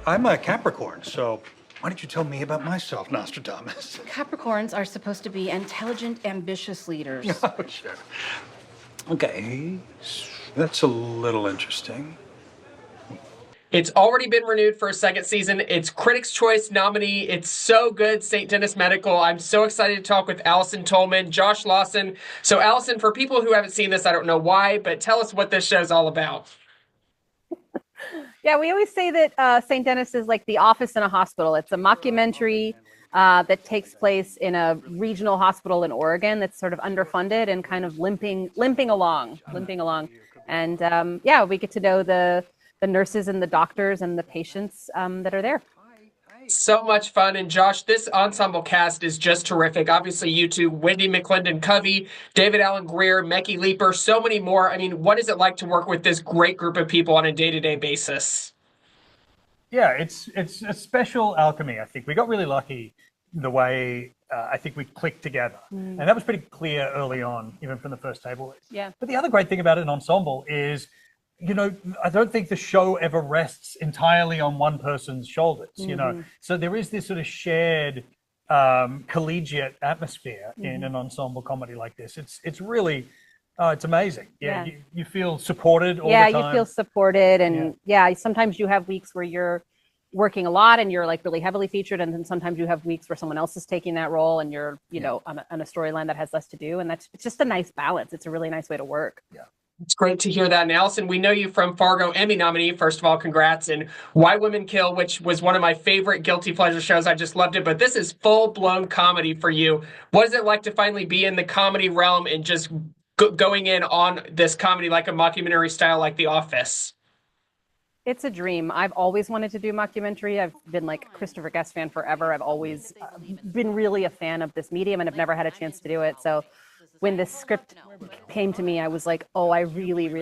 I'm a Capricorn, so why don't you tell me about myself, Nostradamus? Capricorns are supposed to be intelligent, ambitious leaders. Oh, sure. Okay, that's a little interesting. It's already been renewed for a second season. It's Critics' Choice nominee. It's so good, St. Denis Medical. I'm so excited to talk with Allison Tolman, Josh Lawson. So, Allison, for people who haven't seen this, I don't know why, but tell us what this show's all about. Yeah, we always say that St. Denis is like the office in a hospital. It's a mockumentary that takes place in a regional hospital in Oregon that's sort of underfunded and kind of limping along. And yeah, we get to know the nurses and the doctors and the patients that are there. So much fun. And Josh, this ensemble cast is just terrific. Obviously, you two, Wendy McClendon-Covey, David Allen Greer, Mecky Leeper, so many more. I mean, what is it like to work with this great group of people on a day-to-day basis? Yeah, it's a special alchemy, I think. We got really lucky the way I think we clicked together. And that was pretty clear early on, even from the first table. Yeah. But the other great thing about an ensemble is, you know, I don't think the show ever rests entirely on one person's shoulders, you know. So there is this sort of shared collegiate atmosphere in an ensemble comedy like this. It's really, it's amazing. Yeah. You feel supported all the time. Yeah, you feel supported. And yeah, sometimes you have weeks where you're working a lot and you're like really heavily featured. And then sometimes you have weeks where someone else is taking that role and you're, you know, on a storyline that has less to do. And it's just a nice balance. It's a really nice way to work. Yeah. It's great to hear that. And Allison, we know you from Fargo, Emmy nominee. First of all, congrats. And Why Women Kill, which was one of my favorite guilty pleasure shows. I just loved it. But this is full-blown comedy for you. What is it like to finally be in the comedy realm and just going in on this comedy like a mockumentary style like The Office? It's a dream. I've always wanted to do mockumentary. I've been like a Christopher Guest fan forever. I've always been really a fan of this medium and have never had a chance to do it. So when this script came to me, I was like, oh, I really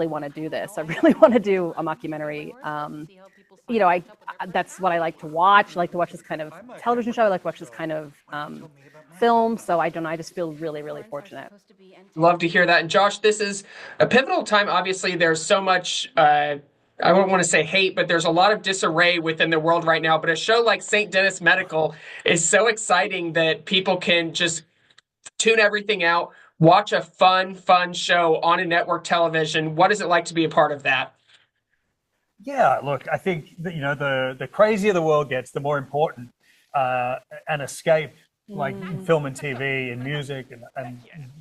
want to do this. I really want to do a mockumentary. You know, that's what I like to watch. I like to watch this kind of television show. I like to watch this kind of film. So I just feel really, really fortunate. Love to hear that. And Josh, this is a pivotal time. Obviously, there's so much, I don't want to say hate, but there's a lot of disarray within the world right now. But a show like St. Denis Medical is so exciting that people can just tune everything out, watch a fun show on a network television. What is it like to be a part of that? Yeah, look, I think that, you know, the crazier the world gets, the more important an escape like film and TV and music and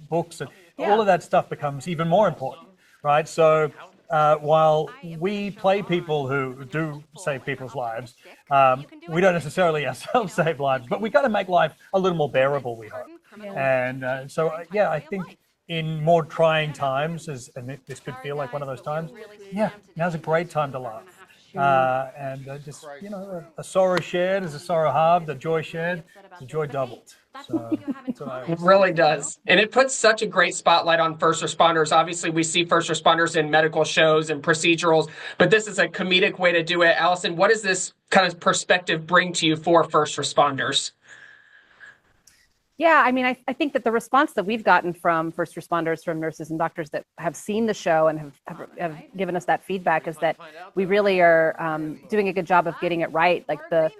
books and all of that stuff becomes even more important, right? So while we play people who do save people's lives, we don't necessarily ourselves save lives, but we got to make life a little more bearable, we hope. And so, yeah, I think in more trying times, and this could feel like one of those times, yeah, now's a great time to laugh. And just, you know, a sorrow shared is a sorrow halved, a joy shared is a joy doubled. So, it really does. And it puts such a great spotlight on first responders. Obviously, we see first responders in medical shows and procedurals, but this is a comedic way to do it. Allison, what does this kind of perspective bring to you for first responders? Yeah, I mean, I think that the response that we've gotten from first responders, from nurses and doctors that have seen the show and have given us that feedback is that we really are doing a good job of getting it right. Like the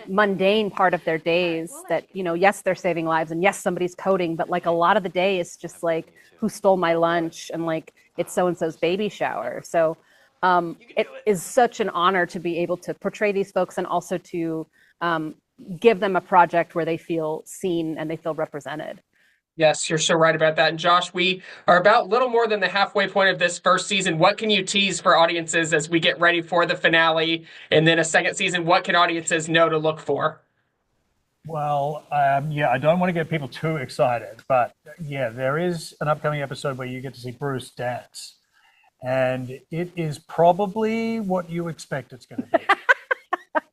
mundane part of their days that, you know, yes, they're saving lives and yes, somebody's coding, but like a lot of the day is just like, who stole my lunch? And like, it's so-and-so's baby shower. So it is such an honor to be able to portray these folks and also to give them a project where they feel seen and they feel represented. Yes, you're so right about that. And Josh, we are about little more than the halfway point of this first season. What can you tease for audiences as we get ready for the finale and then a second season? What can audiences know to look for? Well, yeah, I don't want to get people too excited, but yeah, there is an upcoming episode where you get to see Bruce dance. And it is probably what you expect it's going to be.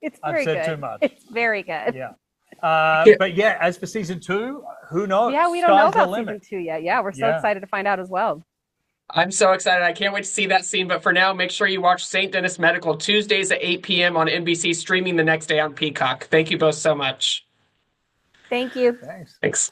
It's very good. I've said too much. It's very good. Yeah. But yeah, as for season 2, who knows? Yeah, we don't know about season 2 yet. Yeah, we're so excited to find out as well. I'm so excited. I can't wait to see that scene. But for now, make sure you watch St. Denis Medical Tuesdays at 8 p.m. on NBC, streaming the next day on Peacock. Thank you both so much. Thank you. Thanks. Thanks.